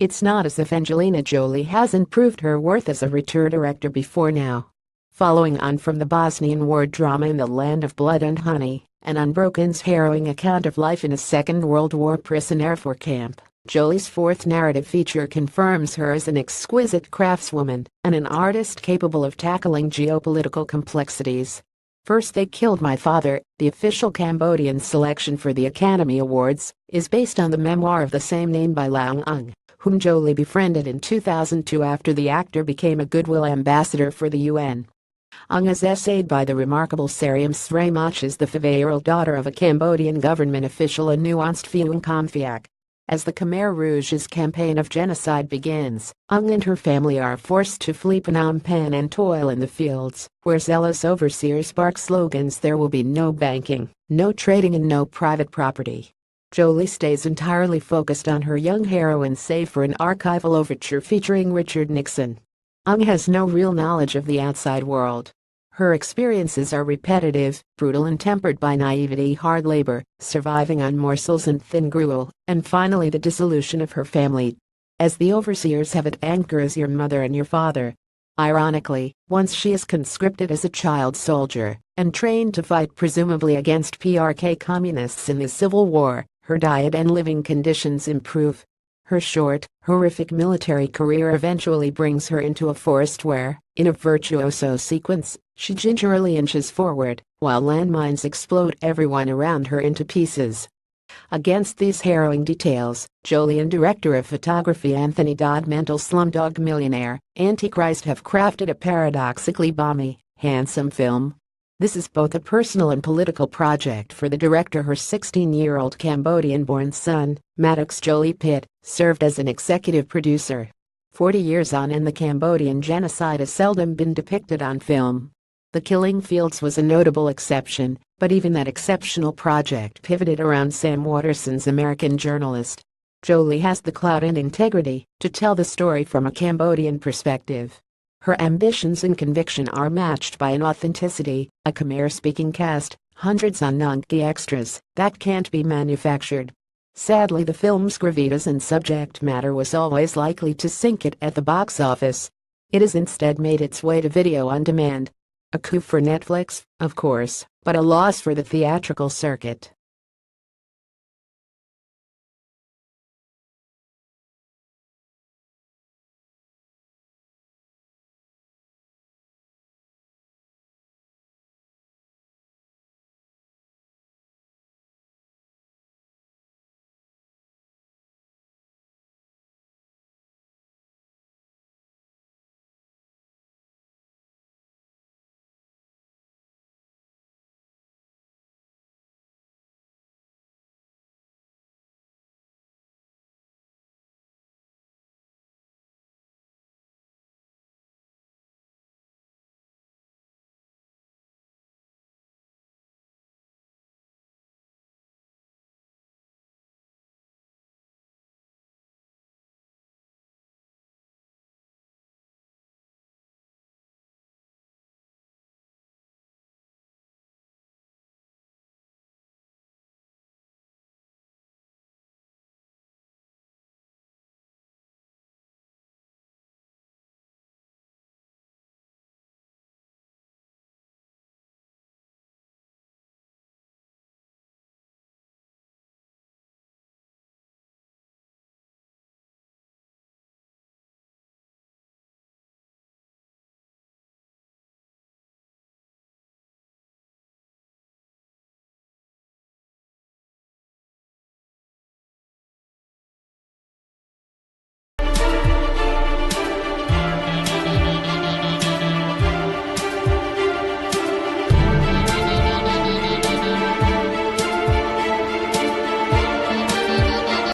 It's not as if Angelina Jolie hasn't proved her worth as a writer director before now. Following on from the Bosnian war drama In the Land of Blood and Honey, an Unbroken's harrowing account of life in a Second World War prison Air Force camp, Jolie's fourth narrative feature confirms her as an exquisite craftswoman and an artist capable of tackling geopolitical complexities. First They Killed My Father, the official Cambodian selection for the Academy Awards, is based on the memoir of the same name by Lang Ung, whom Jolie befriended in 2002 after the actor became a goodwill ambassador for the UN. Ung is essayed by the remarkable Sariam Sramach as the 5-year-old daughter of a Cambodian government official and nuanced Phuong Komphiak. As the Khmer Rouge's campaign of genocide begins, Ung and her family are forced to flee Phnom Penh and toil in the fields, where zealous overseers bark slogans there will be no banking, no trading and no private property. Jolie stays entirely focused on her young heroine save for an archival overture featuring Richard Nixon. Ung has no real knowledge of the outside world. Her experiences are repetitive, brutal and tempered by naivety, hard labor, surviving on morsels and thin gruel, and finally the dissolution of her family. As the overseers have it, anchor as your mother and your father. Ironically, once she is conscripted as a child soldier and trained to fight presumably against PRK communists in the Civil War, her diet and living conditions improve. Her short, horrific military career eventually brings her into a forest where, in a virtuoso sequence, she gingerly inches forward, while landmines explode everyone around her into pieces. Against these harrowing details, Jolie and director of photography Anthony Dodd Mental Slumdog Millionaire, Antichrist have crafted a paradoxically balmy, handsome film. This is both a personal and political project for the director. Her 16-year-old Cambodian-born son, Maddox Jolie Pitt, served as an executive producer. 40 years on and the Cambodian genocide has seldom been depicted on film. The Killing Fields was a notable exception, but even that exceptional project pivoted around Sam Waterson's American journalist. Jolie has the clout and integrity to tell the story from a Cambodian perspective. Her ambitions and conviction are matched by an authenticity, a Khmer-speaking cast, hundreds of Nungki extras that can't be manufactured. Sadly, the film's gravitas and subject matter was always likely to sink it at the box office. It has instead made its way to video on demand. A coup for Netflix, of course, but a loss for the theatrical circuit.